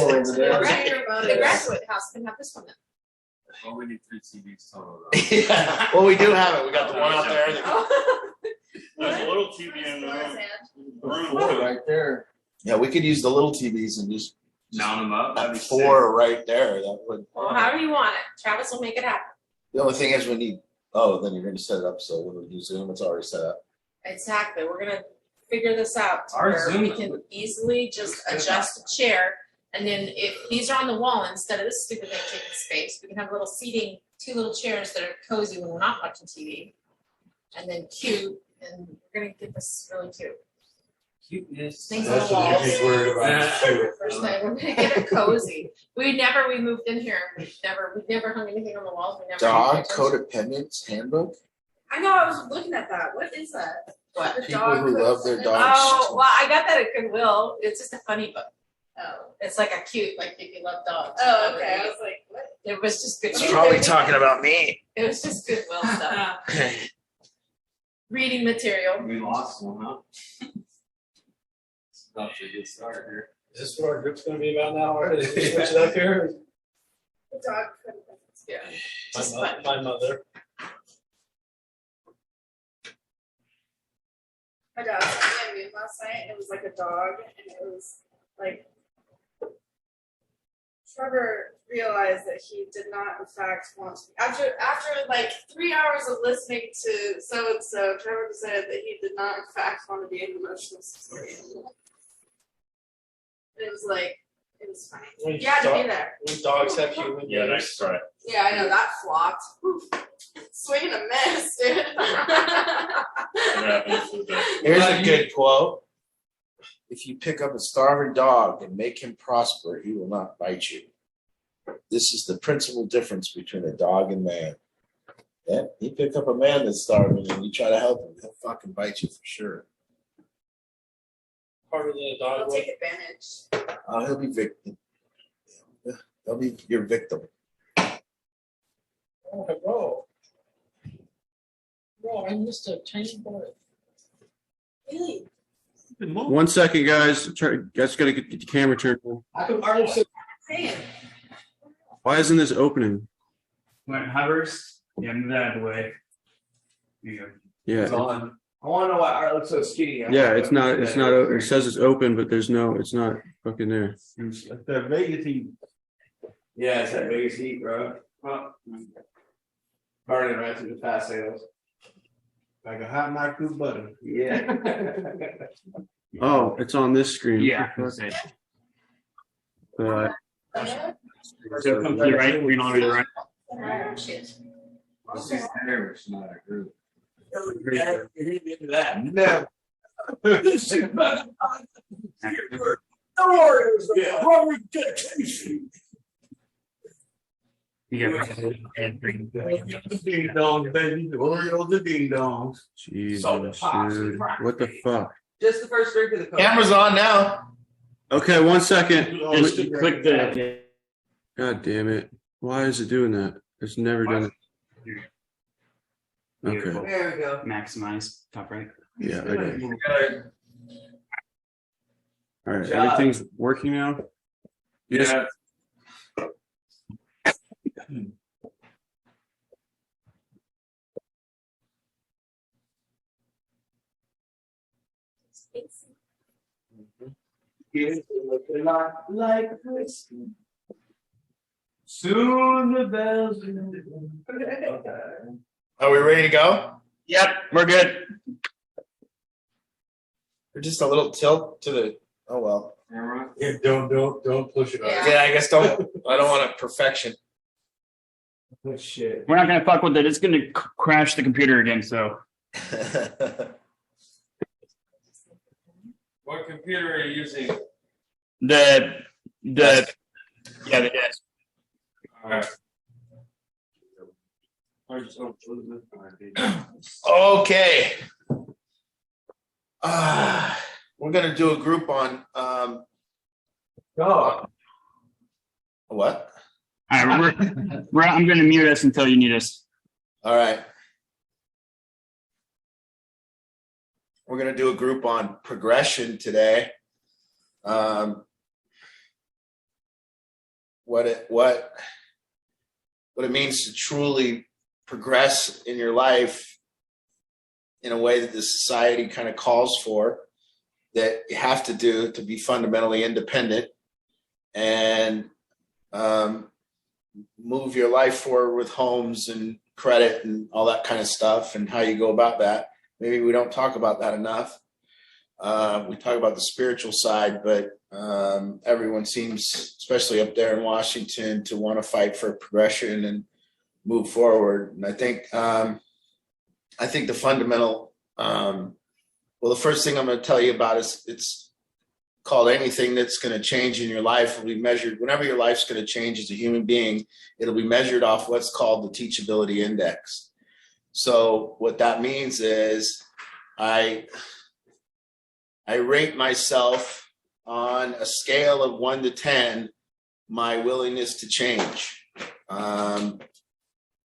four over there. The graduate house can have this one then. Well, we need 3 TVs total. Yeah. Well, we do have it. We got the one out there. There's a little TV in the room. Four right there. Yeah, we could use the little TVs and just Mount them up. That'd have be 4 right there. That would. Well, however you want it. Travis will make it happen. The only thing is we need. Oh, then you're going to set it up so when we do Zoom, it's already set up. Exactly. We're gonna figure this out to Our where Zoom we is- can easily just adjust the chair. And then if these are on the wall, instead of this stupid thing taking space, we can have little seating, 2 little chairs that are cozy when we're not watching TV. And then cute, and we're gonna get this really cute. Cuteness. Things on That's the what walls. he's worried about. Too. First time we're gonna get it cozy. We moved in here, we've never hung anything on the walls, we never. Dog hung pictures. codependence handbook. I know, I was looking at that, what is that? What? People who love their dogs. Oh, well, I got that at Goodwill, it's just a funny book. Oh. It's like a cute, like if you love dogs. Oh, okay. I was like, what? It was just good. It's probably talking about me. It was just Goodwill stuff. Reading material. We lost one, huh? It's about to get started here. Is this what our group's gonna be about now? Or is it switch it up here? The dog couldn't. Yeah. My Just mo- fun. My mother. My dad sent me a meme last night. It was like a dog, and it was like Trevor realized that he did not, in fact, want to. After like 3 hours of listening to so and so, Trevor decided that he did not, in fact, want to be an emotional support animal. It was like, it was funny. When You had to dog- be there. When dogs have human Yeah, names. nice try. Yeah, I know that flopped. Whew. Swing and a miss, dude. Here's a good quote. If you pick up a starving dog and make him prosper, he will not bite you. This is the principal difference between a dog and man. Yeah, you pick up a man that's starving and you try to help him, he'll fucking bite you for sure. Part of the dog. I'll take advantage. He'll be victim. He'll be your victim. Oh, bro. Bro, I missed a tiny part. Really? 1 second, guys. Guys, gotta get the camera turned on. Saying. Why isn't this opening? When it hovers, yeah, move that out of the way. There you go. Yeah, It's on. I want to know why art looks so skinny. yeah. It's not. It's not. It says it's open, but there's no. It's not fucking there. The Vegas heat. Yeah, it's that biggest heat, bro. Burning right through the fast sales. Like a hot microwave butter. Yeah. Oh, it's on this screen. Yeah. I was gonna say. So come to the right, green on the right. Oh, shit. This is there, it's not a group. That. No. You got Ding dong, baby. Oreo the ding dongs. Jesus, Soda pops and dude. crackers. What the fuck? Just the first drink of the Coke. Camera's on now. Okay, 1 second. Just click the. God damn it! Why is it doing that? It's never done it. Okay. Beautiful. There we go. Maximize top right. Yeah. I got it. Good. All right. Good job. Everything's working now. Yes. Yeah. It's looking like Christmas. Soon the bells will ring. Are we ready to go? Yep, we're good. Or just a little tilt to the. Oh well. Camera. Yeah, don't push it. Yeah. Yeah, I guess don't. I don't want a perfection. Oh, shit. We're not gonna fuck with it. It's gonna crash the computer again. So What computer are you using? the yeah the desk. Alright. Okay. We're gonna do a group on Go. what? All right, I'm gonna mute us until you need us. All right. We're gonna do a group on progression today. what it means to truly progress in your life in a way that the society kind of calls for, that you have to do to be fundamentally independent and move your life forward with homes and credit and all that kind of stuff, and how you go about that. Maybe we don't talk about that enough. We talk about the spiritual side, but everyone seems, especially up there in Washington, to want to fight for progression and move forward. And I think the fundamental, the first thing I'm going to tell you about is, it's called anything that's going to change in your life will be measured. Whenever your life's going to change as a human being, it'll be measured off what's called the teachability index. So what that means is I rate myself on a scale of 1 to 10, my willingness to change.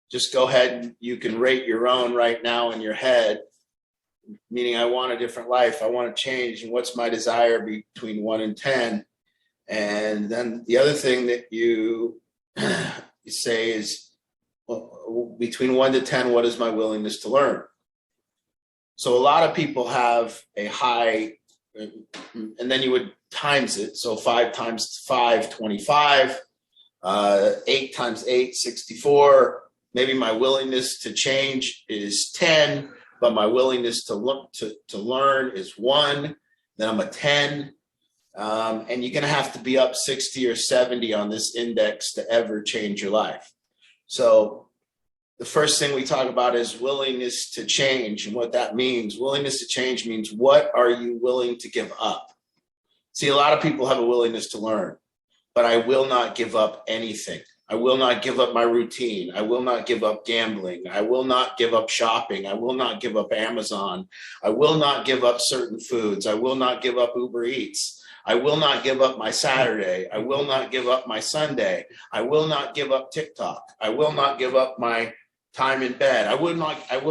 Just go ahead and you can rate your own right now in your head, meaning I want a different life. I want to change. And what's my desire between 1 and 10? And then the other thing that you say is, well, between 1 to 10, what is my willingness to learn? So a lot of people have a high, and then you would times it. So 5 times 5, 25, 8 times 8, 64. Maybe my willingness to change is 10, but my willingness to look to learn is 1. Then I'm a 10. And you're going to have to be up 60 or 70 on this index to ever change your life. So the first thing we talk about is willingness to change, and what that means. Willingness to change means, what are you willing to give up? See, a lot of people have a willingness to learn, but I will not give up anything. I will not give up my routine. I will not give up gambling. I will not give up shopping. I will not give up Amazon. I will not give up certain foods. I will not give up Uber Eats. I will not give up my Saturday. I will not give up my Sunday. I will not give up TikTok. I will not give up my time in bed. I will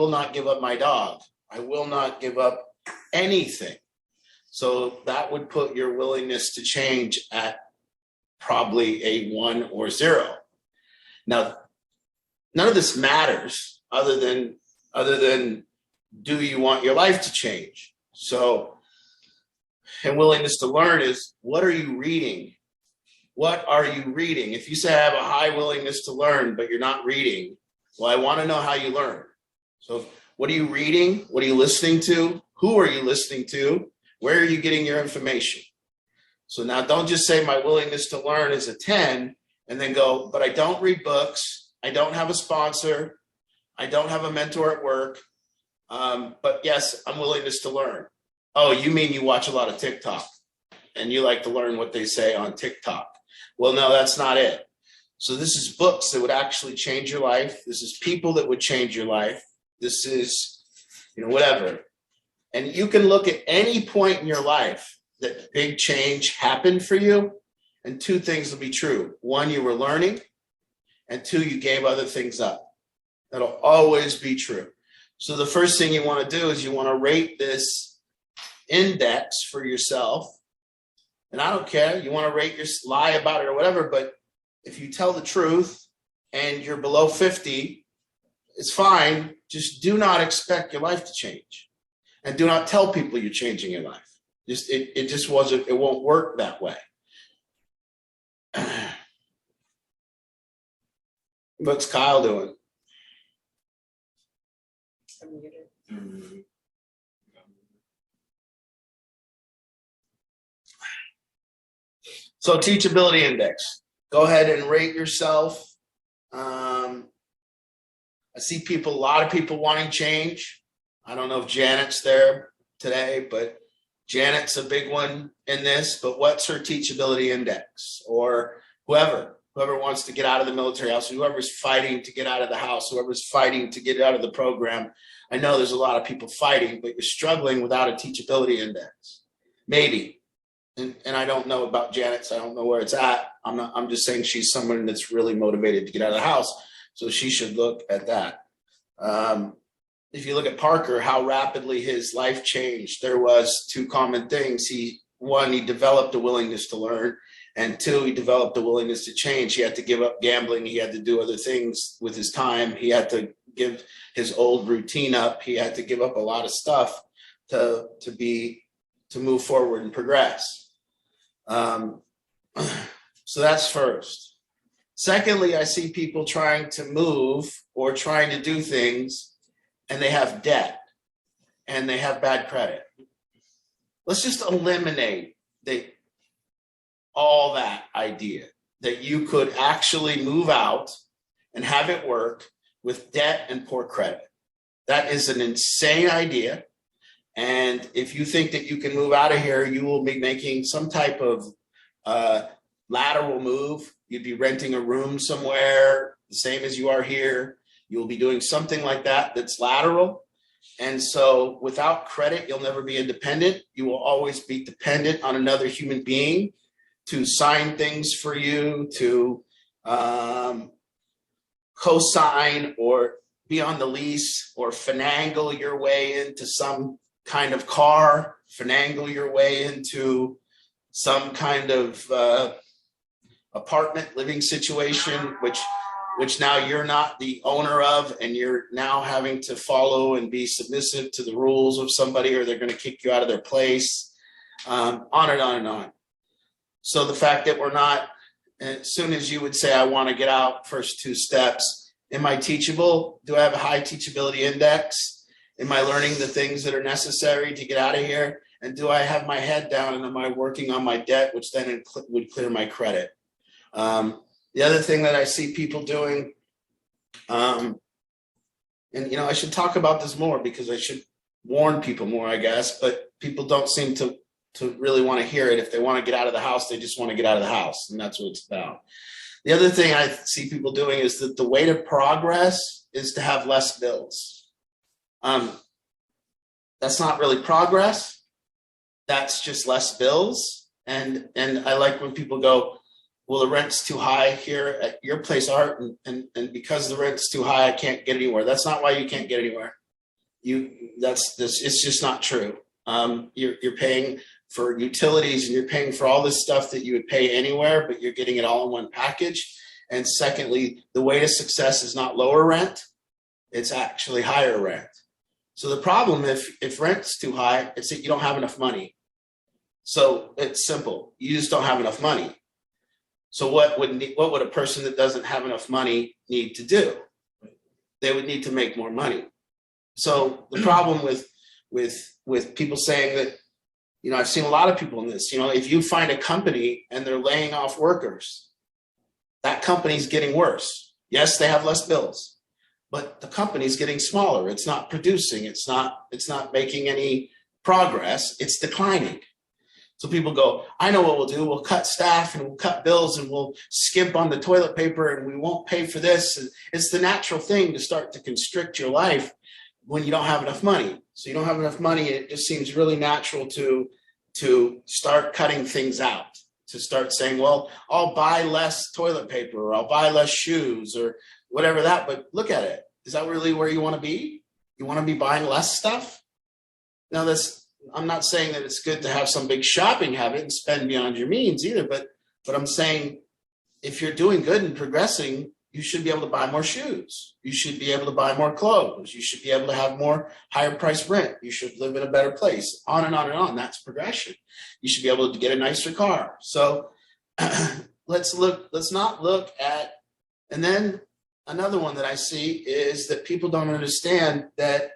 not give up my dog. I will not give up anything. So that would put your willingness to change at probably a 1 or 0. Now, none of this matters other than do you want your life to change? So, and willingness to learn is, what are you reading? What are you reading? If you say I have a high willingness to learn, but you're not reading, well, I want to know how you learn. So what are you reading? What are you listening to? Who are you listening to? Where are you getting your information? So now don't just say my willingness to learn is a 10 and then go, but I don't read books. I don't have a sponsor. I don't have a mentor at work. But yes, I'm willingness to learn. Oh, you mean you watch a lot of TikTok and you like to learn what they say on TikTok? Well, no, that's not it. So this is books that would actually change your life. This is people that would change your life. This is, whatever. And you can look at any point in your life that big change happened for you, and 2 things will be true. 1, you were learning, and 2, you gave other things up. That'll always be true. So the first thing you want to do is you want to rate this index for yourself. And I don't care, you want to rate your lie about it or whatever, but if you tell the truth and you're below 50, it's fine. Just do not expect your life to change. And do not tell people you're changing your life. It won't work that way. What's Kyle doing? So teachability index. Go ahead and rate yourself. I see a lot of people wanting change. I don't know if Janet's there today, but Janet's a big one in this. But what's her teachability index? Or whoever wants to get out of the military house, whoever's fighting to get out of the house, whoever's fighting to get out of the program. I know there's a lot of people fighting, but you're struggling without a teachability index. Maybe. And I don't know about Janet's. I don't know where it's at. I'm just saying she's someone that's really motivated to get out of the house. So she should look at that. If you look at Parker, how rapidly his life changed, there was 2 common things. He developed a willingness to learn, And two, he developed a willingness to change. He had to give up gambling. He had to do other things with his time. He had to give his old routine up. He had to give up a lot of stuff to move forward and progress. So that's first. Secondly, I see people trying to move or trying to do things, and they have debt and they have bad credit. Let's just eliminate all that idea that you could actually move out and have it work with debt and poor credit. That is an insane idea. And if you think that you can move out of here, you will be making some type of lateral move. You'd be renting a room somewhere, the same as you are here. You'll be doing something like that that's lateral. And so without credit, you'll never be independent. You will always be dependent on another human being to sign things for you, to co-sign or be on the lease or finagle your way into some kind of car, finagle your way into some kind of apartment living situation, which now you're not the owner of, and you're now having to follow and be submissive to the rules of somebody, or they're going to kick you out of their place, on and on and on. So the fact that we're not, as soon as you would say, I want to get out, first two steps, am I teachable? Do I have a high teachability index? Am I learning the things that are necessary to get out of here? And do I have my head down, and am I working on my debt, which then would clear my credit? The other thing that I see people doing, and I should talk about this more because I should warn people more, I guess, but people don't seem to really want to hear it. If they want to get out of the house, they just want to get out of the house, and that's what it's about. The other thing I see people doing is that the way to progress is to have less bills. That's not really progress. That's just less bills. And I like when people go, well, the rent's too high here at your place, Art, and because the rent's too high, I can't get anywhere. That's not why you can't get anywhere. It's just not true. You're paying for utilities, and you're paying for all this stuff that you would pay anywhere, but you're getting it all in one package. And secondly, the way to success is not lower rent, it's actually higher rent. So the problem, if rent's too high, it's that you don't have enough money. So it's simple. You just don't have enough money. So what would a person that doesn't have enough money need to do? They would need to make more money. So the problem with people saying that, I've seen a lot of people in this, if you find a company and they're laying off workers, that company's getting worse. Yes, they have less bills, but the company's getting smaller. It's not producing. It's not making any progress. It's declining. So people go, I know what we'll do. We'll cut staff and we'll cut bills and we'll skimp on the toilet paper and we won't pay for this. And it's the natural thing to start to constrict your life when you don't have enough money. So you don't have enough money. It just seems really natural to start cutting things out, to start saying, well, I'll buy less toilet paper or I'll buy less shoes or whatever that. But look at it. Is that really where you want to be? You want to be buying less stuff? Now, I'm not saying that it's good to have some big shopping habit and spend beyond your means either, but I'm saying if you're doing good and progressing, you should be able to buy more shoes. You should be able to buy more clothes. You should be able to have more higher price rent. You should live in a better place, on and on and on. That's progression. You should be able to get a nicer car. So let's not look at, and then another one that I see is that people don't understand that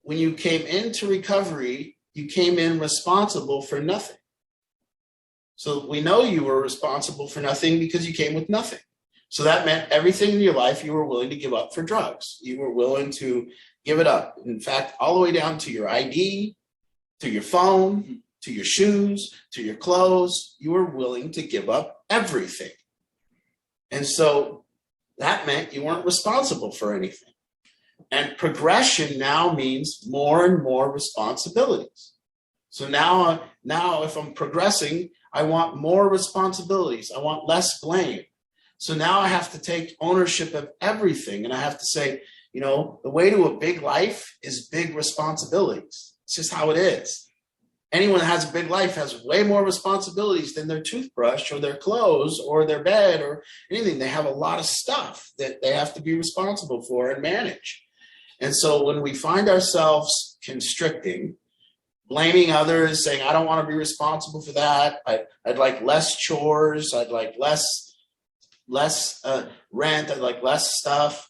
when you came into recovery, you came in responsible for nothing. So we know you were responsible for nothing because you came with nothing. So that meant everything in your life you were willing to give up for drugs. You were willing to give it up. In fact, all the way down to your ID, to your phone, to your shoes, to your clothes, you were willing to give up everything. And so that meant you weren't responsible for anything. And progression now means more and more responsibilities. So now if I'm progressing, I want more responsibilities. I want less blame. So now I have to take ownership of everything. And I have to say, the way to a big life is big responsibilities. It's just how it is. anyone that has a big life has way more responsibilities than their toothbrush or their clothes or their bed or anything. They have a lot of stuff that they have to be responsible for and manage. And so when we find ourselves constricting, blaming others, saying, I don't want to be responsible for that. I'd like less chores. I'd like less rent. I'd like less stuff.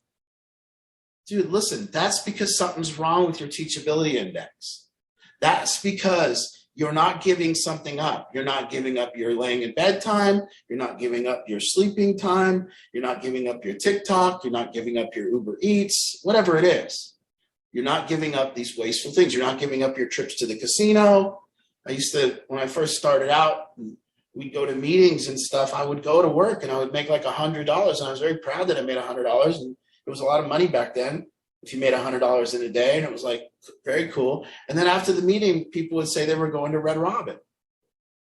Dude, listen, that's because something's wrong with your teachability index. That's because you're not giving something up. You're not giving up your laying in bed time. You're not giving up your sleeping time. You're not giving up your TikTok. You're not giving up your Uber Eats, whatever it is. You're not giving up these wasteful things. You're not giving up your trips to the casino. I used to, when I first started out, we'd go to meetings and stuff. I would go to work and I would make like $100. And I was very proud that I made $100. And it was a lot of money back then if you made $100 in a day. And it was like very cool. And then after the meeting, people would say they were going to Red Robin.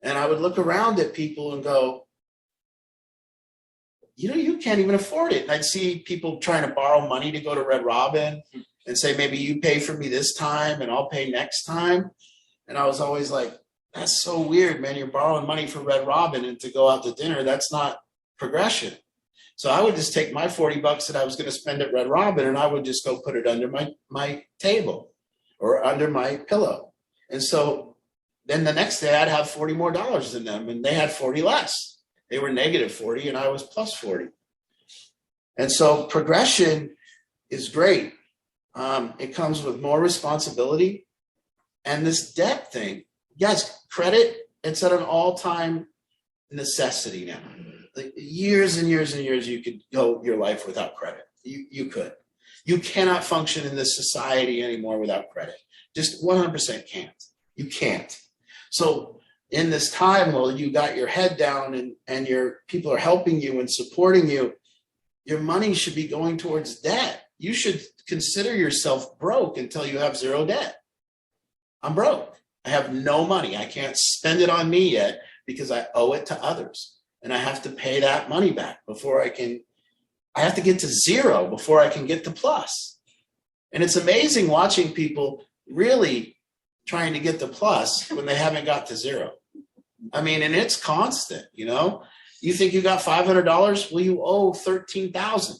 And I would look around at people and go, you can't even afford it. And I'd see people trying to borrow money to go to Red Robin and say, maybe you pay for me this time and I'll pay next time. And I was always like, that's so weird, man. You're borrowing money for Red Robin and to go out to dinner. That's not progression. So I would just take my $40 that I was going to spend at Red Robin and I would just go put it under my table or under my pillow. And so then the next day I'd have $40 more in them and they had 40 less. They were negative 40 and I was plus 40. And so progression is great. It comes with more responsibility and this debt thing. Yes, credit, it's at an all-time necessity now. Like years and years and years, you could go your life without credit. You could. You cannot function in this society anymore without credit. Just 100% can't. You can't. So in this time, while you got your head down and your people are helping you and supporting you, your money should be going towards debt. You should consider yourself broke until you have zero debt. I'm broke. I have no money. I can't spend it on me yet because I owe it to others. And I have to pay that money back before I have to get to zero before I can get to plus. And it's amazing watching people really trying to get to plus when they haven't got to zero. I mean, and it's constant, You think you got $500? Well, you owe $13,000.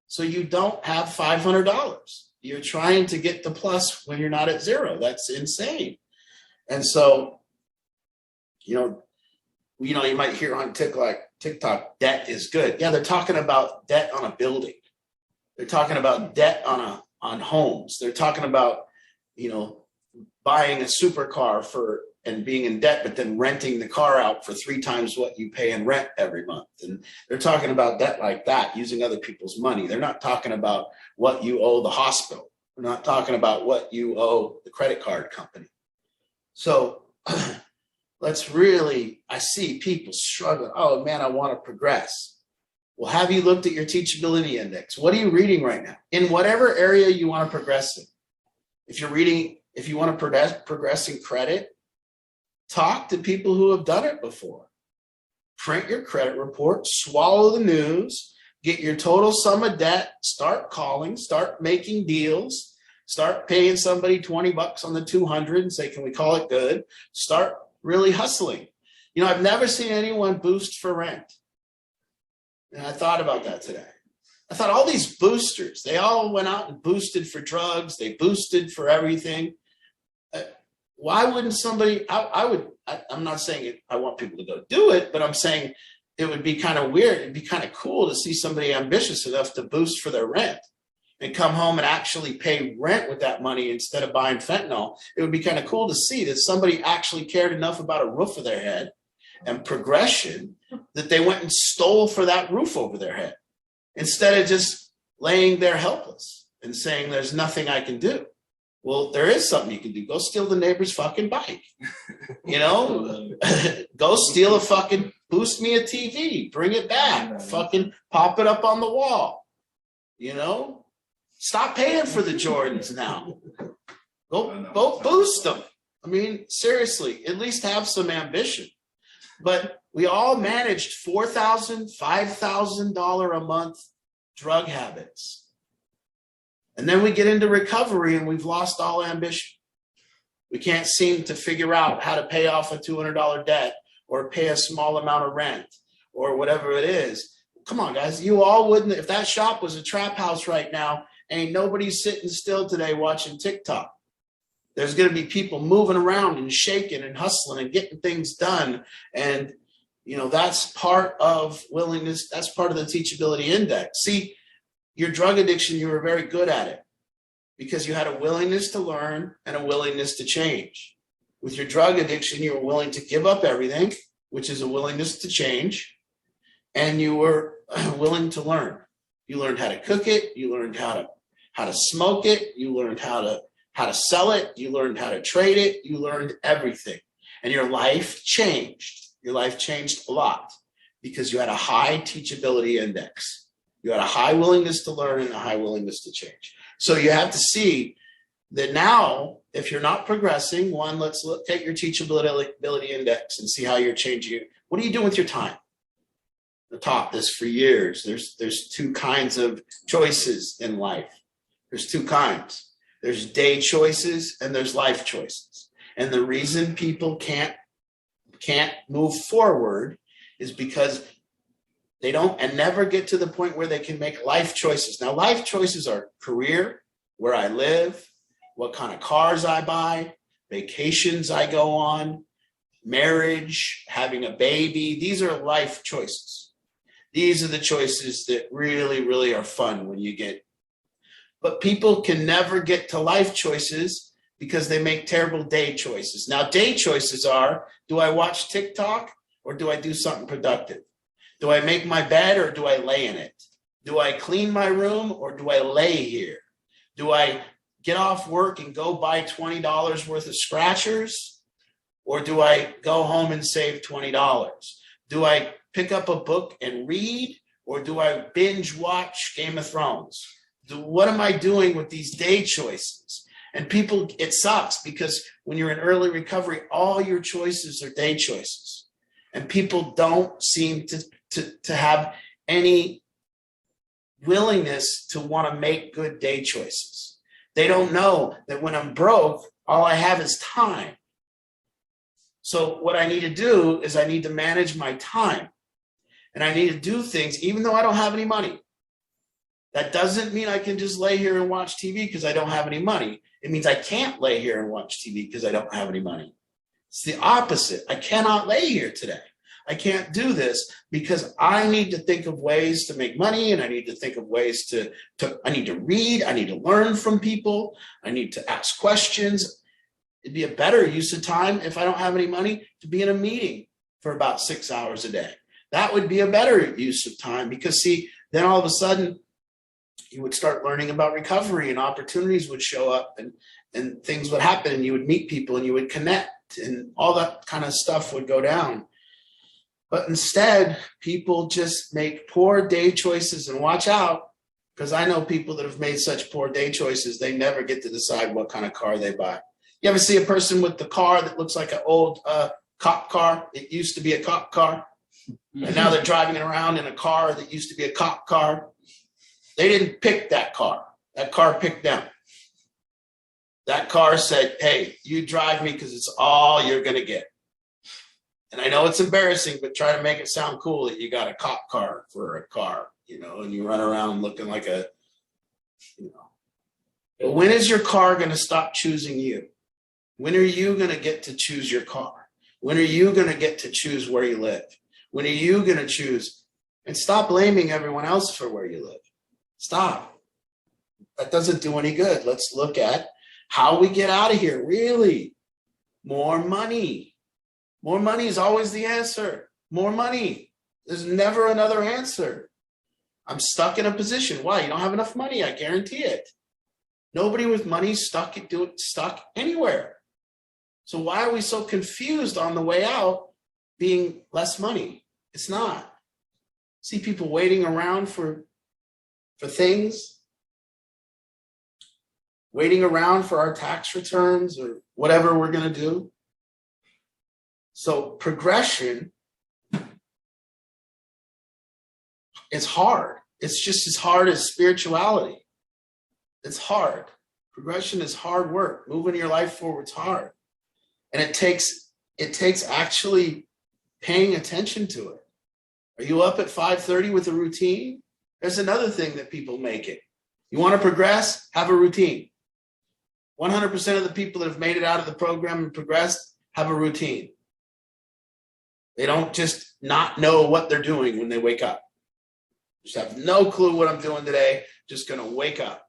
So you don't have $500. You're trying to get to plus when you're not at zero. That's insane. And so, you might hear on TikTok, debt is good. Yeah, they're talking about debt on a building. They're talking about debt on homes. They're talking about, buying a supercar and being in debt, but then renting the car out for 3 times what you pay in rent every month. And they're talking about debt like that, using other people's money. They're not talking about what you owe the hospital. They're not talking about what you owe the credit card company. So I see people struggling. Oh man, I want to progress. Well, have you looked at your teachability index? What are you reading right now? In whatever area you want to progress in. If you want to progress in credit, talk to people who have done it before. Print your credit report, swallow the news, get your total sum of debt, start calling, start making deals. Start paying somebody $20 on the 200 and say, can we call it good? Start really hustling. I've never seen anyone boost for rent. And I thought about that today. I thought all these boosters, they all went out and boosted for drugs. They boosted for everything. Why wouldn't somebody, I'm not saying I want people to go do it, but I'm saying it would be kind of weird. It'd be kind of cool to see somebody ambitious enough to boost for their rent and come home and actually pay rent with that money instead of buying fentanyl. It would be kind of cool to see that somebody actually cared enough about a roof over their head and progression that they went and stole for that roof over their head instead of just laying there helpless and saying, there's nothing I can do. Well, there is something you can do. Go steal the neighbor's fucking bike. Go steal boost me a TV, bring it back, fucking pop it up on the wall. Stop paying for the Jordans now. Go boost them. I mean, seriously, at least have some ambition. But we all managed $4,000, $5,000 a month drug habits. And then we get into recovery and we've lost all ambition. We can't seem to figure out how to pay off a $200 debt or pay a small amount of rent or whatever it is. Come on, guys. You all wouldn't, if that shop was a trap house right now, ain't nobody sitting still today watching TikTok. There's going to be people moving around and shaking and hustling and getting things done. And, you know, that's part of willingness. That's part of the teachability index. See, your drug addiction, you were very good at it because you had a willingness to learn and a willingness to change. With your drug addiction, you were willing to give up everything, which is a willingness to change. And you were willing to learn. You learned how to cook it. You learned how to smoke it. You learned how to sell it. You learned how to trade it. You learned everything. And your life changed. Your life changed a lot because you had a high teachability index. You had a high willingness to learn and a high willingness to change. So you have to see that now, if you're not progressing, one, let's look at your teachability index and see how you're changing it. What are you doing with your time? I taught this for years. There's two kinds of choices in life. There's two kinds. There's day choices and there's life choices. And the reason people can't move forward is because they don't and never get to the point where they can make life choices. Now, life choices are career, where I live, what kind of cars I buy, vacations I go on, marriage, having a baby. These are life choices. These are the choices that really, really are fun when you get. But people can never get to life choices because they make terrible day choices. Now, day choices are, do I watch TikTok or do I do something productive? Do I make my bed or do I lay in it? Do I clean my room or do I lay here? Do I get off work and go buy $20 worth of scratchers? Or do I go home and save $20? Do I pick up a book and read? Or do I binge watch Game of Thrones? What am I doing with these day choices? And people, it sucks because when you're in early recovery, all your choices are day choices. And people don't seem to have any willingness to want to make good day choices. They don't know that when I'm broke, all I have is time. So what I need to do is I need to manage my time. And I need to do things even though I don't have any money. That doesn't mean I can just lay here and watch TV because I don't have any money. It means I can't lay here and watch TV because I don't have any money. It's the opposite. I cannot lay here today. I can't do this because I need to think of ways to make money, and I need to think of ways I need to read, I need to learn from people, I need to ask questions. It'd be a better use of time if I don't have any money to be in a meeting for about 6 hours a day. That would be a better use of time because, see, then all of a sudden you would start learning about recovery and opportunities would show up and things would happen and you would meet people and you would connect and all that kind of stuff would go down. But instead, people just make poor day choices, and watch out, because I know people that have made such poor day choices, they never get to decide what kind of car they buy. You ever see a person with the car that looks like an old cop car? It used to be a cop car, and now they're driving around in a car that used to be a cop car. They didn't pick that car. That car picked them. That car said, hey, you drive me because it's all you're going to get. And I know it's embarrassing, but try to make it sound cool that you got a cop car for a car, and you run around looking like a, But when is your car going to stop choosing you? When are you going to get to choose your car? When are you going to get to choose where you live? When are you going to choose? And stop blaming everyone else for where you live. Stop. That doesn't do any good. Let's look at how we get out of here. Really? More money. More money is always the answer. More money. There's never another answer. I'm stuck in a position. Why? You don't have enough money. I guarantee it. Nobody with money is stuck anywhere. So why are we so confused on the way out being less money? It's not. See people waiting around for things, waiting around for our tax returns or whatever we're going to do. So progression is hard. It's just as hard as spirituality. It's hard. Progression is hard work. Moving your life forward is hard. And it takes actually paying attention to it. Are you up at 5:30 with a routine? There's another thing that people make it. You want to progress? Have a routine. 100% of the people that have made it out of the program and progressed have a routine. They don't just not know what they're doing when they wake up. Just have no clue what I'm doing today. Just going to wake up.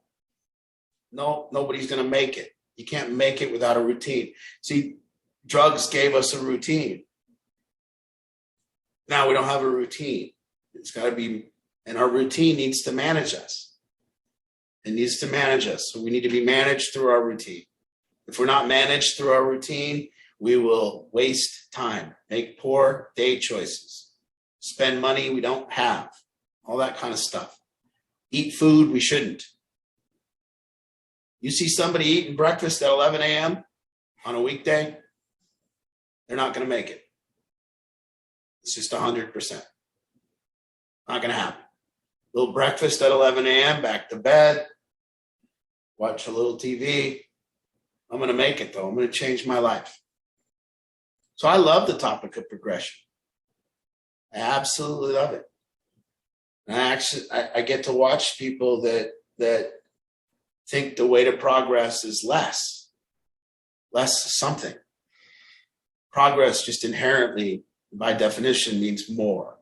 No, nobody's going to make it. You can't make it without a routine. See, drugs gave us a routine. Now we don't have a routine. It's got to be, and our routine needs to manage us. It needs to manage us. So we need to be managed through our routine. If we're not managed through our routine, we will waste time, make poor day choices, spend money we don't have, all that kind of stuff. Eat food we shouldn't. You see somebody eating breakfast at 11 a.m. on a weekday, they're not going to make it. It's just 100%. Not going to happen. Little breakfast at 11 a.m., back to bed, watch a little TV. I'm going to make it, though. I'm going to change my life. So I love the topic of progression. I absolutely love it. And I get to watch people that think the way to progress is less something. Progress just inherently, by definition, means more.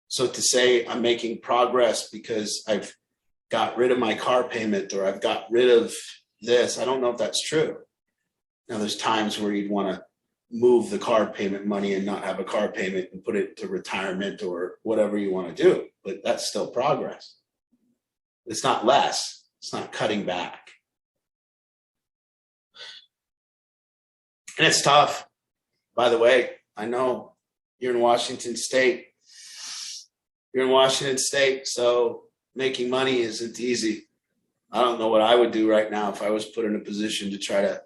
So to say I'm making progress because I've got rid of my car payment or I've got rid of this, I don't know if that's true. Now there's times where you'd want to move the car payment money and not have a car payment and put it to retirement or whatever you want to do, but that's still progress. It's not less. It's not cutting back. And it's tough. By the way, I know you're in Washington State. You're in Washington State, so making money isn't easy. I don't know what I would do right now if I was put in a position to try to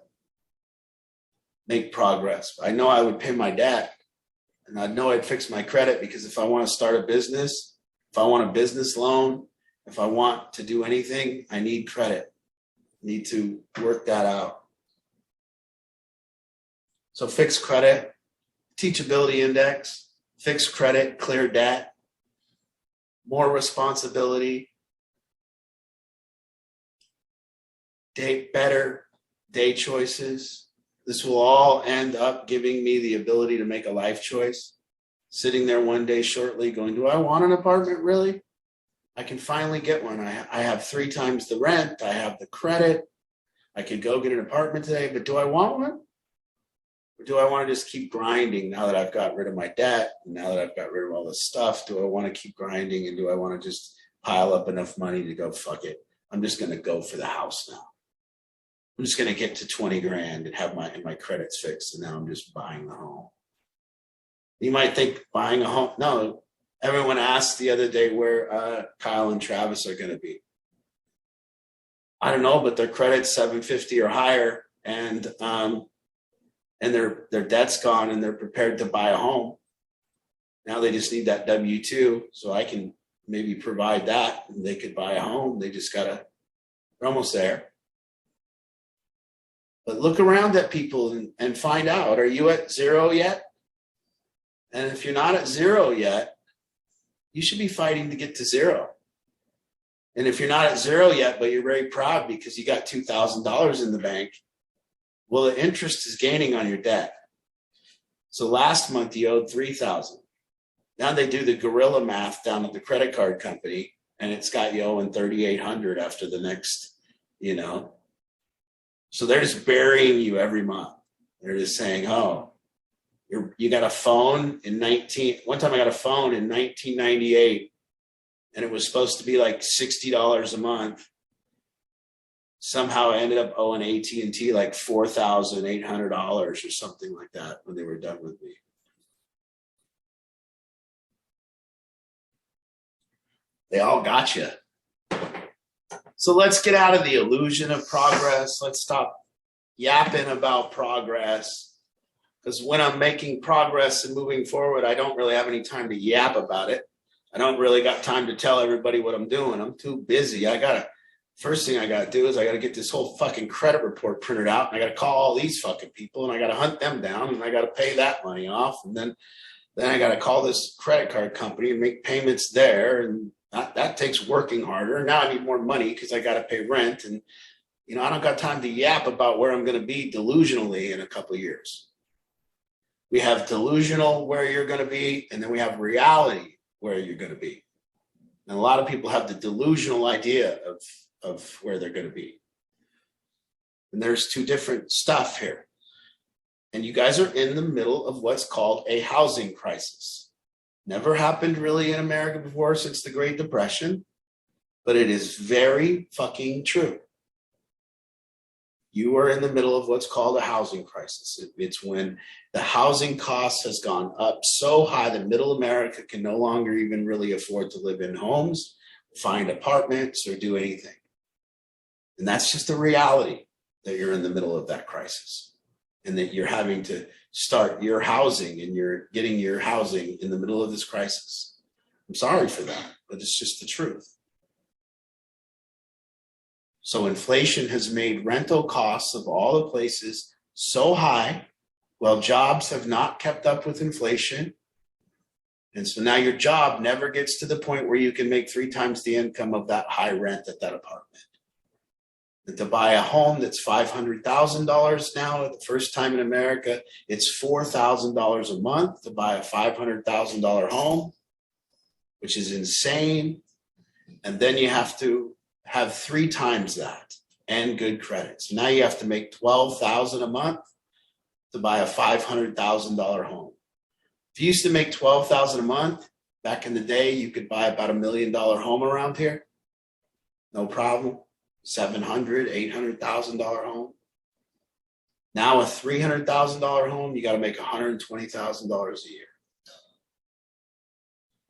make progress. I know I would pay my debt, and I know I'd fix my credit, because if I want to start a business, if I want a business loan, if I want to do anything, I need credit. I need to work that out. So fixed credit, teachability index, fixed credit, clear debt, more responsibility, better day choices. This will all end up giving me the ability to make a life choice. Sitting there one day shortly going, do I want an apartment really? I can finally get one. I have 3 times the rent. I have the credit. I could go get an apartment today, but do I want one? Or do I want to just keep grinding now that I've got rid of my debt? And now that I've got rid of all this stuff, do I want to keep grinding? And do I want to just pile up enough money to go, fuck it, I'm just going to go for the house now. I'm just going to get to 20 grand and have my credits fixed. And now I'm just buying the home. You might think buying a home. No, everyone asked the other day where Kyle and Travis are going to be. I don't know, but their credit's 750 or higher, and their debt's gone, and they're prepared to buy a home. Now they just need that W-2, so I can maybe provide that, and they could buy a home. They just they're almost there. But look around at people and find out, are you at 0 yet? And if you're not at 0 yet, you should be fighting to get to 0. And if you're not at 0 yet, but you're very proud because you got $2,000 in the bank, well, the interest is gaining on your debt. So last month you owed $3,000. Now they do the gorilla math down at the credit card company, and it's got you owing $3,800 after the next, So they're just burying you every month. They're just saying, oh, you got a phone one time I got a phone in 1998, and it was supposed to be like $60 a month. Somehow I ended up owing AT&T like $4,800 or something like that when they were done with me. They all got you. So let's get out of the illusion of progress. Let's stop yapping about progress. Because when I'm making progress and moving forward, I don't really have any time to yap about it. I don't really got time to tell everybody what I'm doing. I'm too busy. I got to First thing I gotta do is I gotta get this whole fucking credit report printed out, and I gotta call all these fucking people, and I gotta hunt them down, and I gotta pay that money off, and then I gotta call this credit card company and make payments there, and that takes working harder. Now I need more money because I gotta pay rent, and I don't got time to yap about where I'm gonna be delusionally in a couple of years. We have delusional where you're gonna be, and then we have reality where you're gonna be. And a lot of people have the delusional idea of where they're going to be. And there's two different stuff here. And you guys are in the middle of what's called a housing crisis. Never happened really in America before since the Great Depression, but it is very fucking true. You are in the middle of what's called a housing crisis. It's when the housing cost has gone up so high that middle America can no longer even really afford to live in homes, find apartments, or do anything. And that's just the reality that you're in the middle of that crisis, and that you're having to start your housing and you're getting your housing in the middle of this crisis. I'm sorry for that, but it's just the truth. So inflation has made rental costs of all the places so high, while jobs have not kept up with inflation. And so now your job never gets to the point where you can make 3 times the income of that high rent at that apartment. And to buy a home that's $500,000 now, at the first time in America, it's $4,000 a month to buy a $500,000 home, which is insane. And then you have to have 3 times that and good credit. So now you have to make $12,000 a month to buy a $500,000 home. If you used to make $12,000 a month back in the day, you could buy about $1 million home around here. No problem. $700,000, $800,000 home. Now a $300,000 home, you got to make $120,000 a year.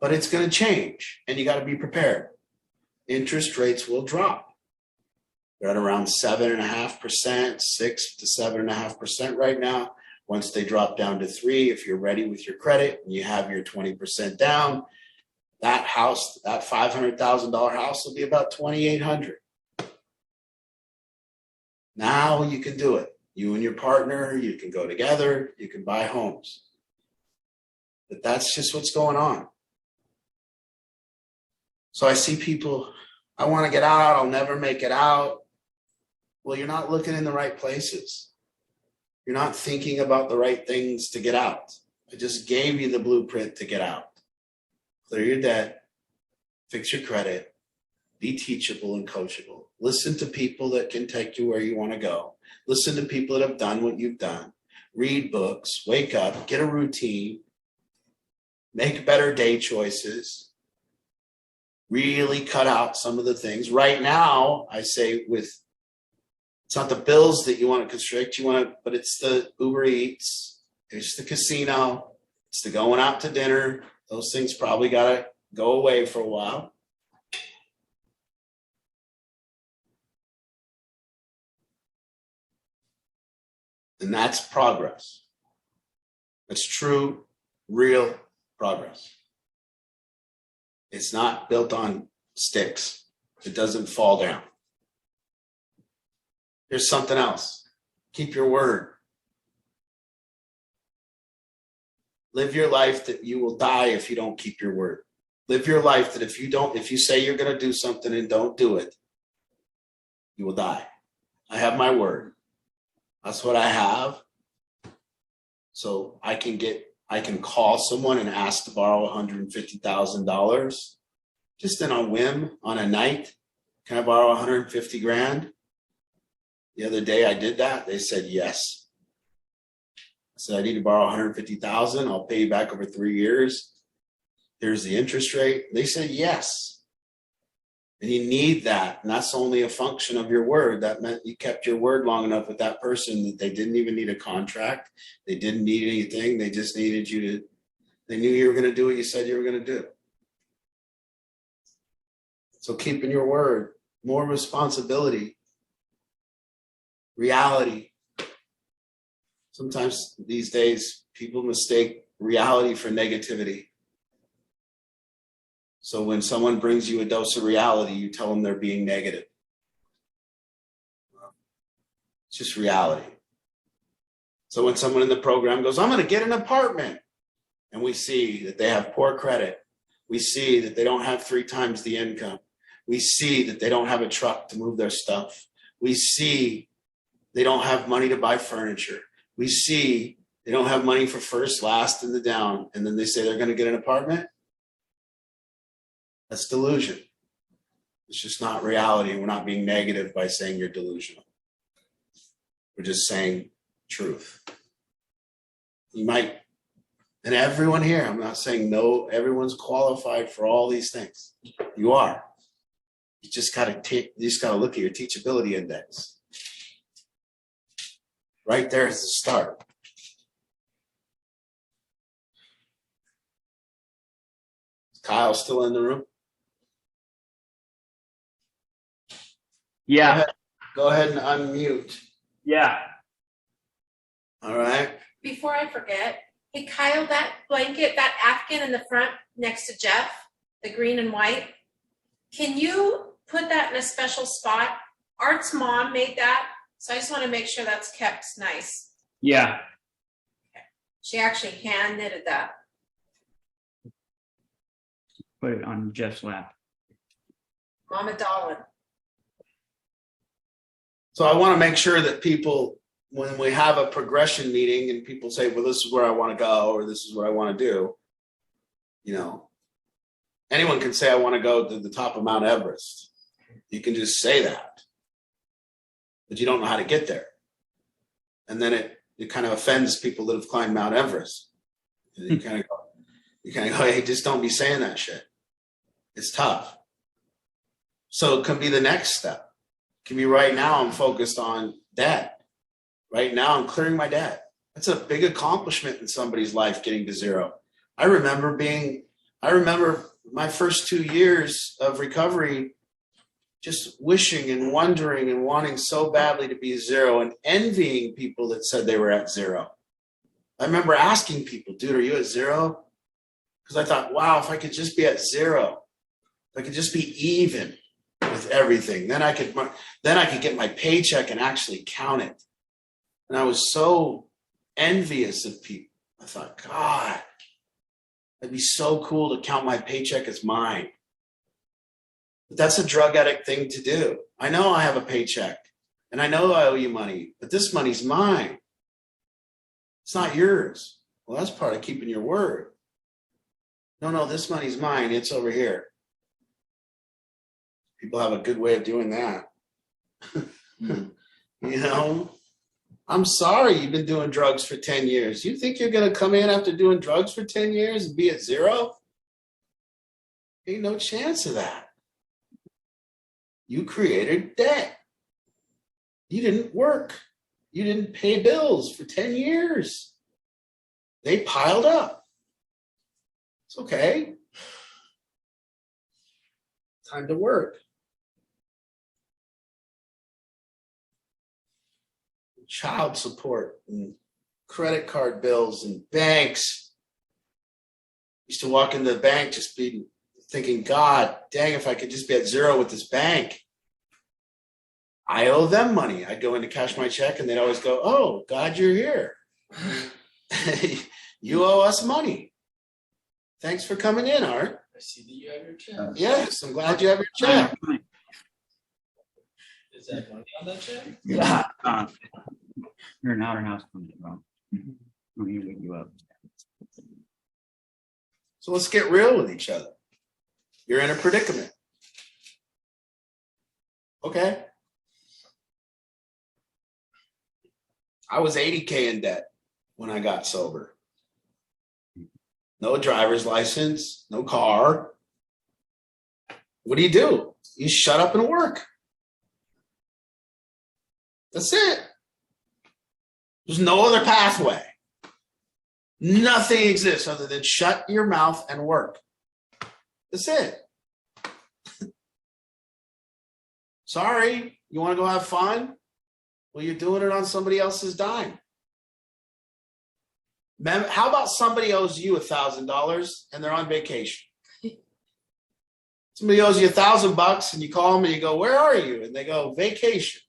But it's going to change, and you got to be prepared. Interest rates will drop. They're at around 7.5%, 6 to 7.5% right now. Once they drop down to 3%, if you're ready with your credit and you have your 20% down, that house, that $500,000 house will be about $2,800. Now you can do it. You and your partner, you can go together, you can buy homes. But that's just what's going on. So I see people, I want to get out, I'll never make it out. Well, you're not looking in the right places. You're not thinking about the right things to get out. I just gave you the blueprint to get out. Clear your debt, fix your credit, be teachable and coachable. Listen to people that can take you where you want to go. Listen to people that have done what you've done. Read books, wake up, get a routine, make better day choices, really cut out some of the things. Right now, I say it's not the bills that you want to constrict, but it's the Uber Eats, it's the casino, it's the going out to dinner. Those things probably got to go away for a while. And that's progress. That's true, real progress. It's not built on sticks. It doesn't fall down. Here's something else. Keep your word. Live your life that you will die if you don't keep your word. Live your life that if you say you're going to do something and don't do it, you will die. I have my word. That's what I have. So I can call someone and ask to borrow $150,000 just in a whim on a night. Can I borrow 150 grand? The other day I did that. They said yes. I said, I need to borrow 150,000. I'll pay you back over 3 years. Here's the interest rate. They said yes. And you need that. And that's only a function of your word. That meant you kept your word long enough with that person that they didn't even need a contract. They didn't need anything. They just needed they knew you were going to do what you said you were going to do. So keeping your word, more responsibility, reality. Sometimes these days, people mistake reality for negativity. So when someone brings you a dose of reality, you tell them they're being negative. It's just reality. So when someone in the program goes, I'm going to get an apartment, and we see that they have poor credit, we see that they don't have 3 times the income, we see that they don't have a truck to move their stuff, we see they don't have money to buy furniture, we see they don't have money for first, last, and the down, and then they say they're going to get an apartment. That's delusion. It's just not reality, and we're not being negative by saying you're delusional. We're just saying truth. You might, and everyone here, I'm not saying no, everyone's qualified for all these things. You are. You just gotta look at your teachability index. Right there is the start. Is Kyle still in the room? Yeah. Go ahead and unmute. Yeah. All right. Before I forget, hey Kyle, that blanket, that Afghan in the front next to Jeff, the green and white, can you put that in a special spot? Art's mom made that, so I just want to make sure that's kept nice. Yeah. She actually hand knitted that. Put it on Jeff's lap. Mama Dolan. So I want to make sure that people, when we have a progression meeting and people say, well, this is where I want to go, or this is what I want to do, you know, anyone can say, I want to go to the top of Mount Everest. You can just say that, but you don't know how to get there. And then it kind of offends people that have climbed Mount Everest. And you kind of go, hey, just don't be saying that shit. It's tough. So it can be the next step. It can be right now I'm focused on debt. Right now I'm clearing my debt. That's a big accomplishment in somebody's life, getting to zero. I remember my first 2 years of recovery just wishing and wondering and wanting so badly to be zero and envying people that said they were at zero. I remember asking people, dude, are you at zero? Because I thought, wow, if I could just be at zero, if I could just be even with everything, then I could get my paycheck and actually count it. And I was so envious of people. I thought, God, it'd be so cool to count my paycheck as mine. But that's a drug addict thing to do. I know I have a paycheck and I know I owe you money, but this money's mine. It's not yours. Well, that's part of keeping your word. No, this money's mine. It's over here. People have a good way of doing that. You know, I'm sorry you've been doing drugs for 10 years. You think you're going to come in after doing drugs for 10 years and be at zero? Ain't no chance of that. You created debt. You didn't work. You didn't pay bills for 10 years. They piled up. It's okay. Time to work. Child support and credit card bills and banks. Used to walk into the bank just be thinking, God, dang, if I could just be at zero with this bank. I owe them money. I'd go in to cash my check and they'd always go, oh, God, you're here. You owe us money. Thanks for coming in, Art. I see that you have your check. Yes, I'm glad you have your check. Is that money on that check? Yeah. You're an outer house coming wrong. Let me wake you up. So let's get real with each other. You're in a predicament. Okay. I was 80K in debt when I got sober. No driver's license, no car. What do? You shut up and work. That's it. There's no other pathway. Nothing exists other than shut your mouth and work. That's it. Sorry, you want to go have fun? Well, you're doing it on somebody else's dime. How about somebody owes you $1,000 and they're on vacation? Somebody owes you $1,000 and you call them and you go, where are you? And they go, vacation.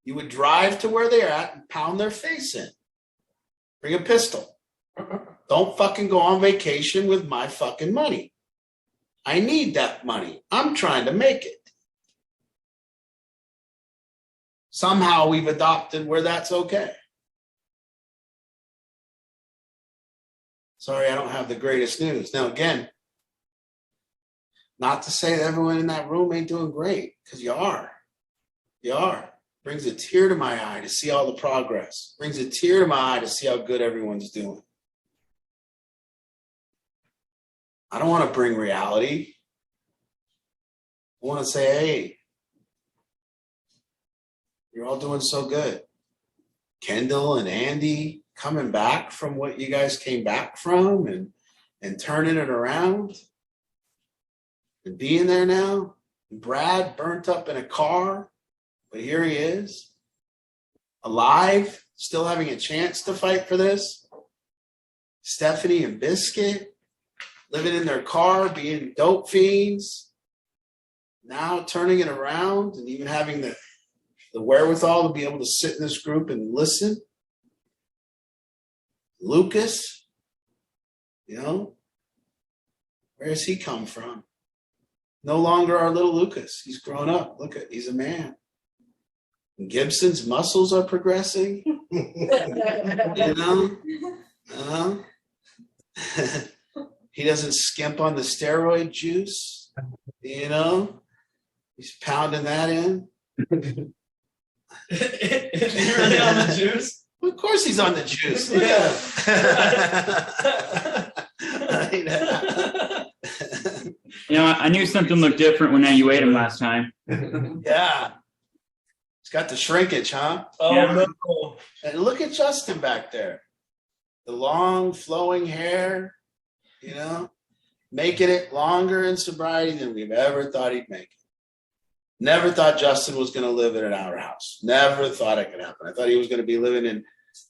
You would drive to where they're at and pound their face in. Bring a pistol. Don't fucking go on vacation with my fucking money. I need that money. I'm trying to make it. Somehow we've adopted where that's okay. Sorry, I don't have the greatest news. Now, again, not to say that everyone in that room ain't doing great, because you are. You are. Brings a tear to my eye to see all the progress. Brings a tear to my eye to see how good everyone's doing. I don't want to bring reality. I want to say, hey, you're all doing so good. Kendall and Andy coming back from what you guys came back from and turning it around and being there now. Brad burnt up in a car, but here he is, alive, still having a chance to fight for this. Stephanie and Biscuit living in their car, being dope fiends, now turning it around and even having the wherewithal to be able to sit in this group and listen. Lucas, you know, where has he come from? No longer our little Lucas. He's grown up. Look at, he's a man. And Gibson's muscles are progressing. You know? He doesn't skimp on the steroid juice. You know? He's pounding that in. Is he really on the juice? Of course he's on the juice. Yeah. You know, I knew something looked different when you ate him last time. Yeah. He's got the shrinkage, huh? Oh, Yeah. no. And look at Justin back there. The long flowing hair, you know, making it longer in sobriety than we've ever thought he'd make it. Never thought Justin was going to live in an outhouse. Never thought it could happen. I thought he was going to be living in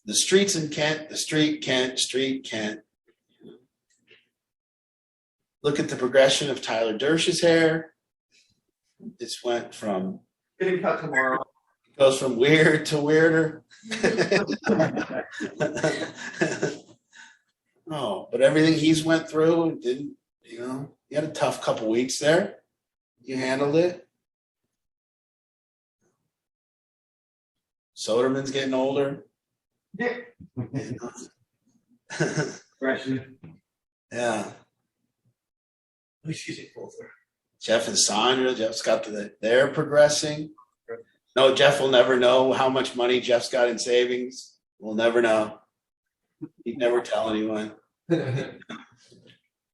the streets in Kent, the street Kent. Look at the progression of Tyler Dersh's hair. It's went from Getting cut tomorrow. goes from weird to weirder. Oh, but everything he's went through didn't, you know, he had a tough couple weeks there. You handled it. Soderman's getting older. Yeah. Yeah. She's older. Jeff and Sandra, Jeff's got they're progressing. No, Jeff will never know how much money Jeff's got in savings. We'll never know. He'd never tell anyone.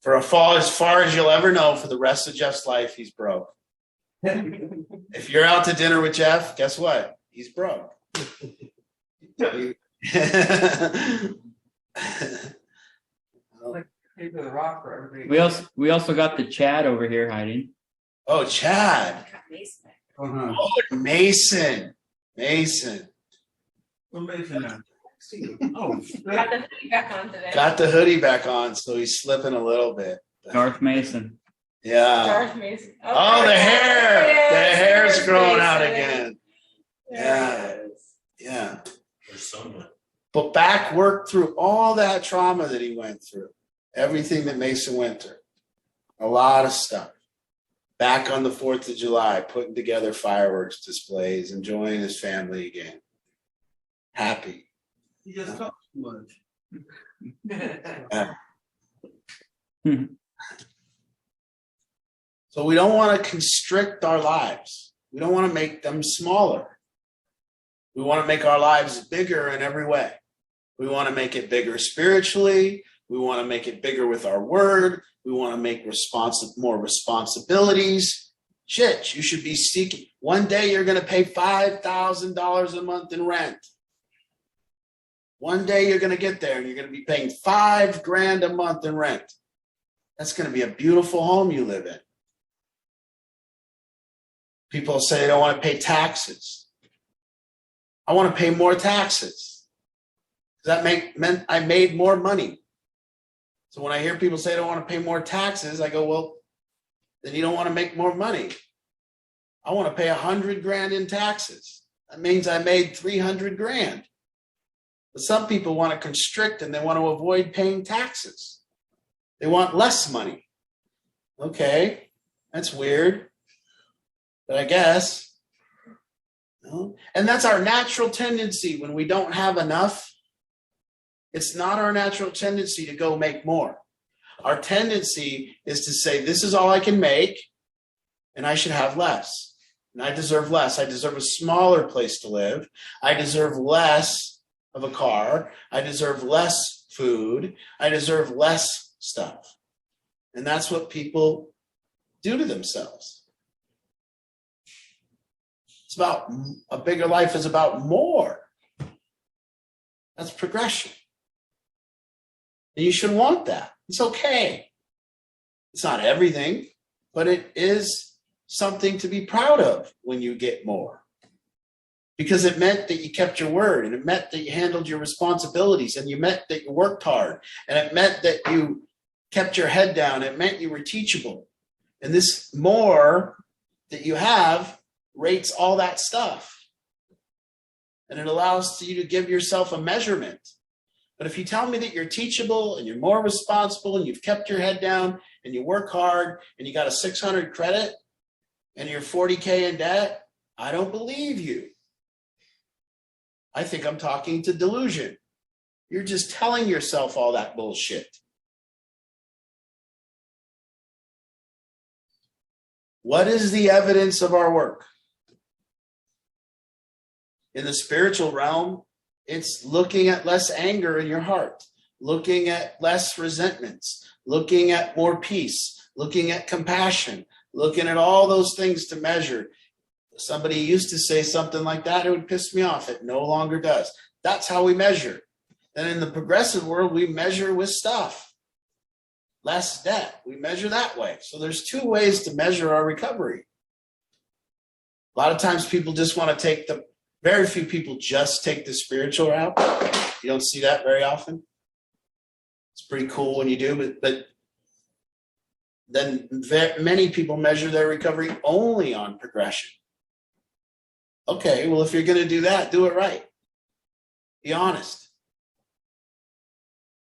For as far as you'll ever know, for the rest of Jeff's life, he's broke. If you're out to dinner with Jeff, guess what? He's broke. Paper the rock for everybody. We also got the Chad over here hiding. Oh, Chad. Uh-huh. Oh, Mason. Mason. What Mason now? Oh, Got the hoodie back on today. Got the hoodie back on, so he's slipping a little bit. North Mason. Yeah. George Mason. Oh, the hair. There it The is. hair's George growing out Mason. again. There it is. Yeah. There's someone. But back worked through all that trauma that he went through. Everything that Mason went through. A lot of stuff. Back on the 4th of July, putting together fireworks displays, enjoying his family again. Happy. he just talks too much. So we don't want to constrict our lives. We don't want to make them smaller. We want to make our lives bigger in every way. We want to make it bigger spiritually. We want to make it bigger with our word. We want to make more responsibilities. Shit, you should be seeking. One day you're going to pay $5,000 a month in rent. One day you're going to get there and you're going to be paying $5,000 a month in rent. That's going to be a beautiful home you live in. People say they don't want to pay taxes. I want to pay more taxes. That meant I made more money. So when I hear people say they don't want to pay more taxes, I go, well, then you don't want to make more money. I want to pay $100,000 in taxes. That means I made 300 grand. But some people want to constrict and they want to avoid paying taxes. They want less money. Okay, that's weird. But I guess. No? And that's our natural tendency when we don't have enough. It's not our natural tendency to go make more. Our tendency is to say, this is all I can make, and I should have less. And I deserve less. I deserve a smaller place to live. I deserve less of a car. I deserve less food. I deserve less stuff. And that's what people do to themselves. It's about a bigger life is about more. That's progression. And you should want that. It's okay. It's not everything, but it is something to be proud of when you get more. Because it meant that you kept your word, and it meant that you handled your responsibilities, and you meant that you worked hard, and it meant that you kept your head down. It meant you were teachable. And this more that you have rates all that stuff. And it allows you to give yourself a measurement. But if you tell me that you're teachable and you're more responsible and you've kept your head down and you work hard and you got a 600 credit and you're 40K in debt, I don't believe you. I think I'm talking to delusion. You're just telling yourself all that bullshit. What is the evidence of our work? In the spiritual realm, it's looking at less anger in your heart, looking at less resentments, looking at more peace, looking at compassion, looking at all those things to measure. Somebody used to say something like that, it would piss me off. It no longer does. That's how we measure. And in the progressive world, we measure with stuff. Less debt. We measure that way. So there's two ways to measure our recovery. A lot of times people just want to take very few people just take the spiritual route. You don't see that very often. It's pretty cool when you do, but then many people measure their recovery only on progression. Okay, well, if you're going to do that, do it right. Be honest.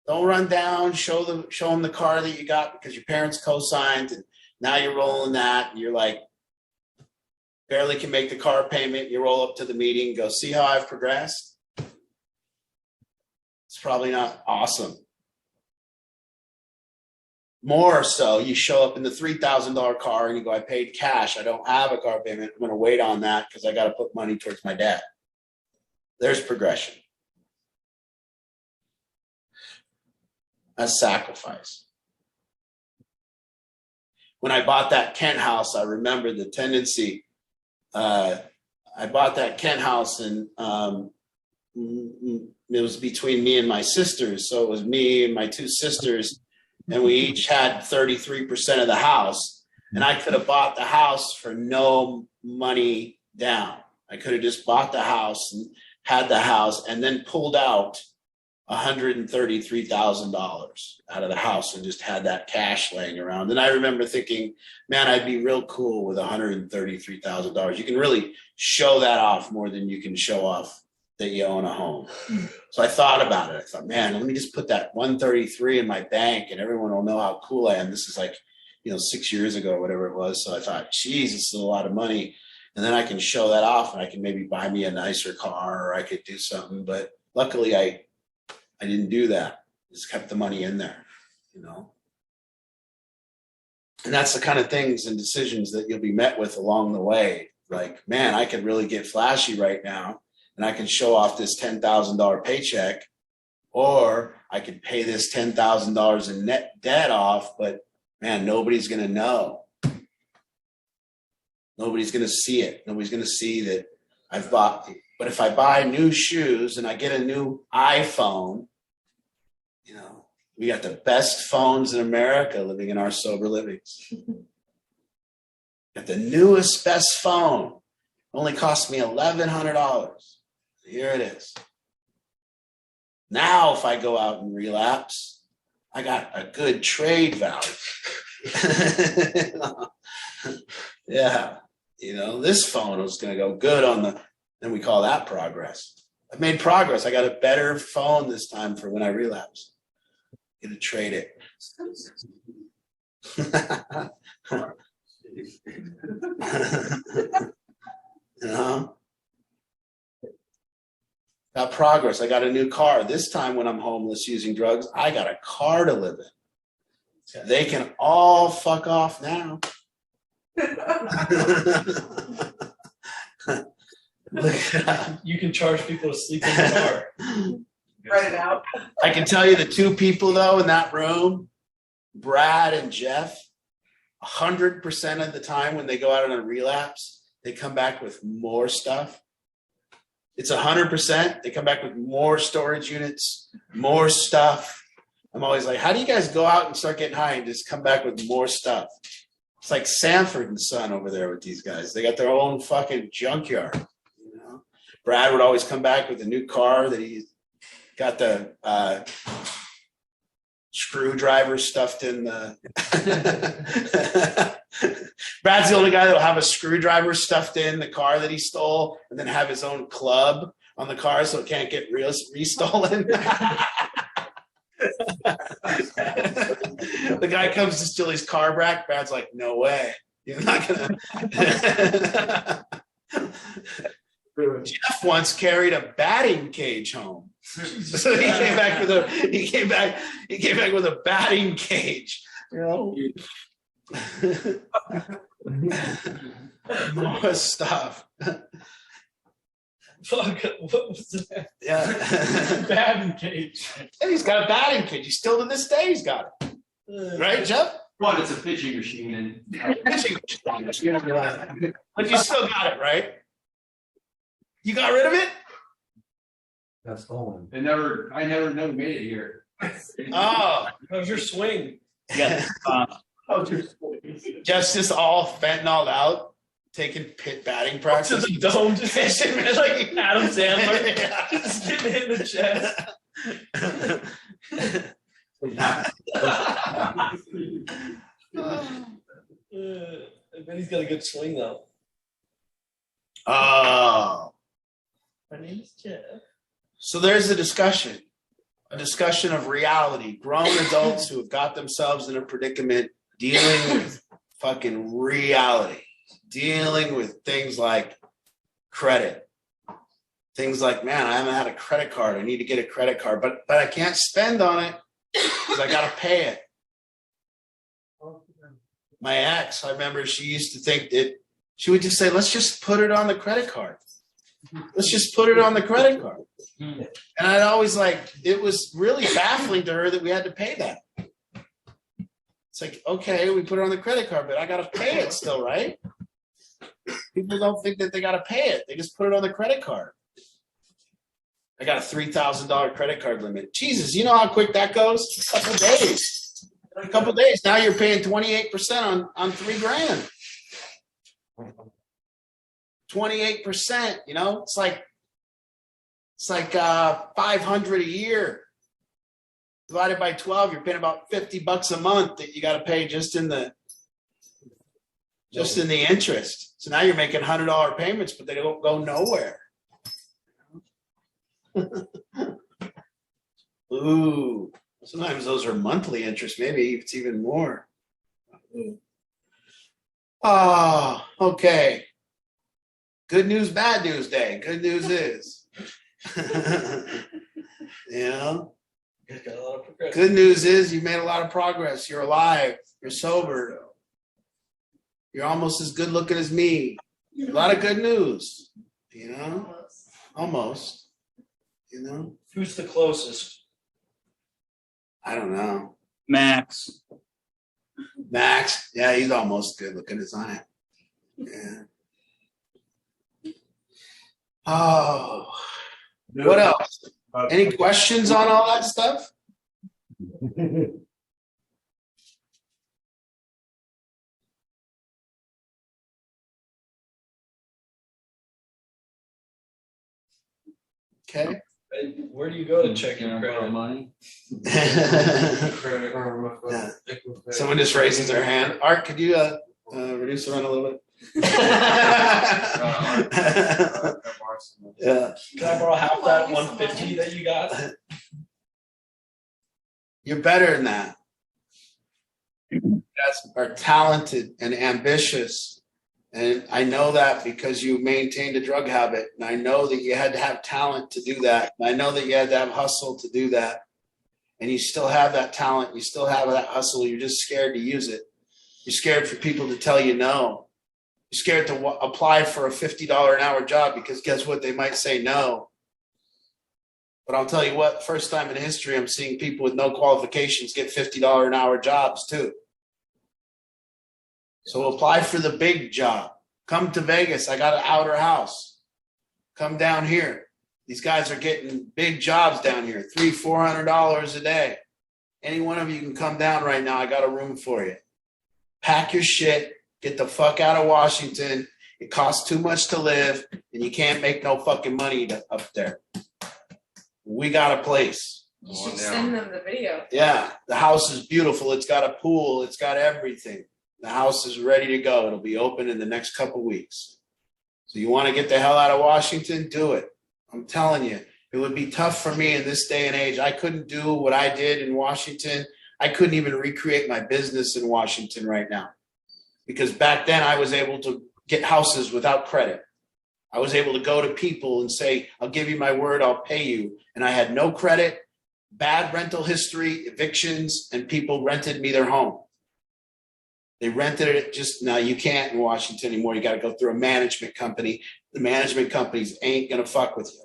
Don't run down, show them the car that you got because your parents co-signed, and now you're rolling that, and you're like, barely can make the car payment. You roll up to the meeting, go, see how I've progressed? It's probably not awesome. More so, you show up in the $3,000 car and you go, I paid cash. I don't have a car payment. I'm going to wait on that because I got to put money towards my debt. There's progression. That's sacrifice. When I bought that Kent house, I remember the tendency. I bought that Kent house and it was between me and my sisters. So it was me and my two sisters, and we each had 33% of the house. And I could have bought the house for no money down. I could have just bought the house and had the house and then pulled out $133,000 out of the house and just had that cash laying around. And I remember thinking, man, I'd be real cool with $133,000. You can really show that off more than you can show off that you own a home. So I thought about it. I thought, man, let me just put that 133 in my bank and everyone will know how cool I am. This is like, 6 years ago or whatever it was. So I thought, geez, this is a lot of money. And then I can show that off and I can maybe buy me a nicer car or I could do something. But luckily I didn't do that. Just kept the money in there, And that's the kind of things and decisions that you'll be met with along the way. Like, man, I could really get flashy right now and I can show off this $10,000 paycheck, or I could pay this $10,000 in net debt off, but man, nobody's going to know. Nobody's going to see it. Nobody's going to see that I've bought. But if I buy new shoes and I get a new iPhone, we got the best phones in America living in our sober livings. Got the newest, best phone. Only cost me $1,100. Here it is. Now, if I go out and relapse, I got a good trade value. Yeah. This phone is going to go good on the Then we call that progress. I've made progress. I got a better phone this time for when I relapse. Gonna trade it. You know? Got progress. I got a new car. This time when I'm homeless using drugs, I got a car to live in. They can all fuck off now. Look at that. You can charge people to sleep in the car. Write it out. I can tell you the two people though in that room, Brad and Jeff, 100% of the time when they go out on a relapse, they come back with more stuff. It's 100%. They come back with more storage units, more stuff. I'm always like, how do you guys go out and start getting high and just come back with more stuff? It's like Sanford and Son over there with these guys. They got their own fucking junkyard. You know, Brad would always come back with a new car that he got the screwdriver stuffed in the. Brad's the only guy that'll have a screwdriver stuffed in the car that he stole, and then have his own club on the car so it can't get restolen. The guy comes to steal his car back. Brad's like, no way. You're not gonna. Jeff once carried a batting cage home. So he came back with a batting cage. You know? More stuff. Fuck, what was that? Yeah. Batting cage. And he's got a batting cage. He still to this day he's got it. Right, Jeff? Well, it's a pitching machine and. But you still got it, right? You got rid of it? That's stolen. I never made it here. Oh. How's your swing? Yeah. Jeff's just all fentanyl out, taking pit batting To practice. the dome, just like Adam Sandler. Yeah. Just getting hit in the chest. I bet he's got a good swing though. Oh. My name is Jeff. So there's a discussion of reality. Grown adults who have got themselves in a predicament dealing with fucking reality, dealing with things like credit. Things like, man, I haven't had a credit card. I need to get a credit card, but I can't spend on it because I got to pay it. My ex, I remember she used to think that she would just say, let's just put it on the credit card. Let's just put it on the credit card. And I'd always like, it was really baffling to her that we had to pay that. It's like, okay, we put it on the credit card, but I got to pay it still, right? People don't think that they got to pay it. They just put it on the credit card. I got a $3,000 credit card limit. Jesus, you know how quick that goes? A couple days. A couple days. Now you're paying 28% on $3,000. 28%, you know, it's like 500 a year divided by 12. You're paying about $50 a month that you got to pay just in the interest. So now you're making $100 payments, but they don't go nowhere. Ooh, sometimes those are monthly interest. Maybe it's even more. Oh, okay. Good news, bad news day. Good news is, you know, Got a lot of progress. good news is you've made a lot of progress. You're alive. You're sober. You're almost as good looking as me. A lot of good news, you know, almost, you know, Who's the closest? I don't know. Max. Max, yeah, he's almost good looking as I am. Yeah. Oh, what else? Any questions on all that stuff? Okay. Where do you go to check your credit? money. Someone just raises their hand. Art, could you reduce the run a little bit? Yeah. Can I borrow half that 150 that you got? You're better than that. You guys are talented and ambitious. And I know that because you maintained a drug habit. And I know that you had to have talent to do that. And I know that you had to have hustle to do that. And you still have that talent. You still have that hustle. You're just scared to use it. You're scared for people to tell you no. You're scared to apply for a $50 an hour job because guess what? They might say no. But I'll tell you what, first time in history, I'm seeing people with no qualifications get $50 an hour jobs too. So apply for the big job. Come to Vegas. I got an outer house. Come down here. These guys are getting big jobs down here, $300-400 a day. Any one of you can come down right now. I got a room for you. Pack your shit. Get the fuck out of Washington. It costs too much to live, and you can't make no fucking money up there. We got a place. You should send them the video. Yeah, the house is beautiful. It's got a pool. It's got everything. The house is ready to go. It'll be open in the next couple weeks. So you want to get the hell out of Washington? Do it. I'm telling you, it would be tough for me in this day and age. I couldn't do what I did in Washington. I couldn't even recreate my business in Washington right now. Because back then I was able to get houses without credit. I was able to go to people and say, I'll give you my word, I'll pay you. And I had no credit, bad rental history, evictions, and people rented me their home. They rented it just, now you can't in Washington anymore. You got to go through a management company. The management companies ain't going to fuck with you.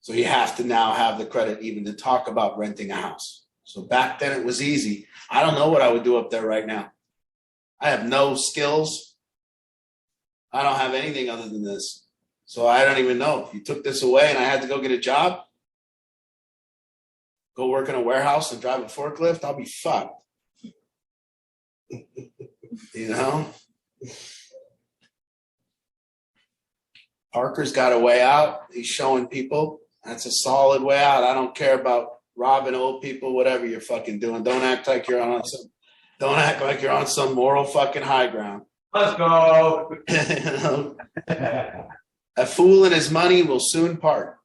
So you have to now have the credit even to talk about renting a house. So back then it was easy. I don't know what I would do up there right now. I have no skills. I don't have anything other than this. So I don't even know. If you took this away and I had to go get a job, go work in a warehouse and drive a forklift, I'll be fucked. You know? Parker's got a way out. He's showing people. That's a solid way out. I don't care about robbing old people, whatever you're fucking doing. Don't act like you're on some moral fucking high ground. Let's go. You know? A fool and his money will soon part.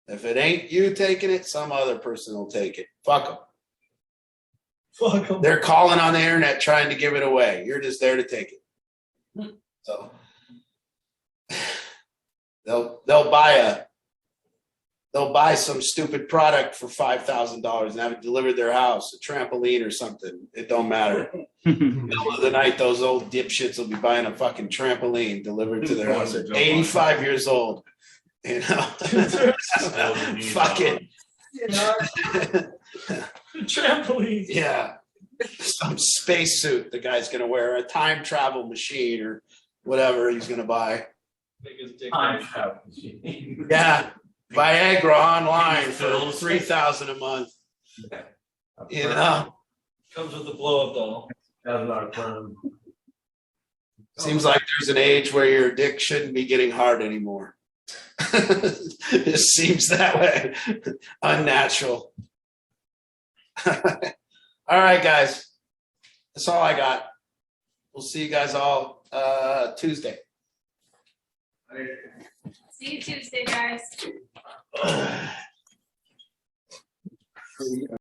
If it ain't you taking it, some other person will take it. Fuck them. Fuck 'em. They're calling on the internet trying to give it away. You're just there to take it. So they'll buy some stupid product for $5,000 and have it delivered to their house, a trampoline or something. It don't matter. Middle of the night, those old dipshits will be buying a fucking trampoline delivered to their house at 85 years old. You know, fuck it. You know, trampolines. Yeah, some spacesuit the guy's gonna wear, a time travel machine or whatever he's gonna buy. Biggest dick. Yeah, Viagra online for $3,000 a month. You know, Comes with the blow up doll. That's not a fun. seems like there's an age where your dick shouldn't be getting hard anymore. It seems that way. Unnatural. All right, guys. That's all I got. We'll see you guys all Tuesday. See you Tuesday, guys.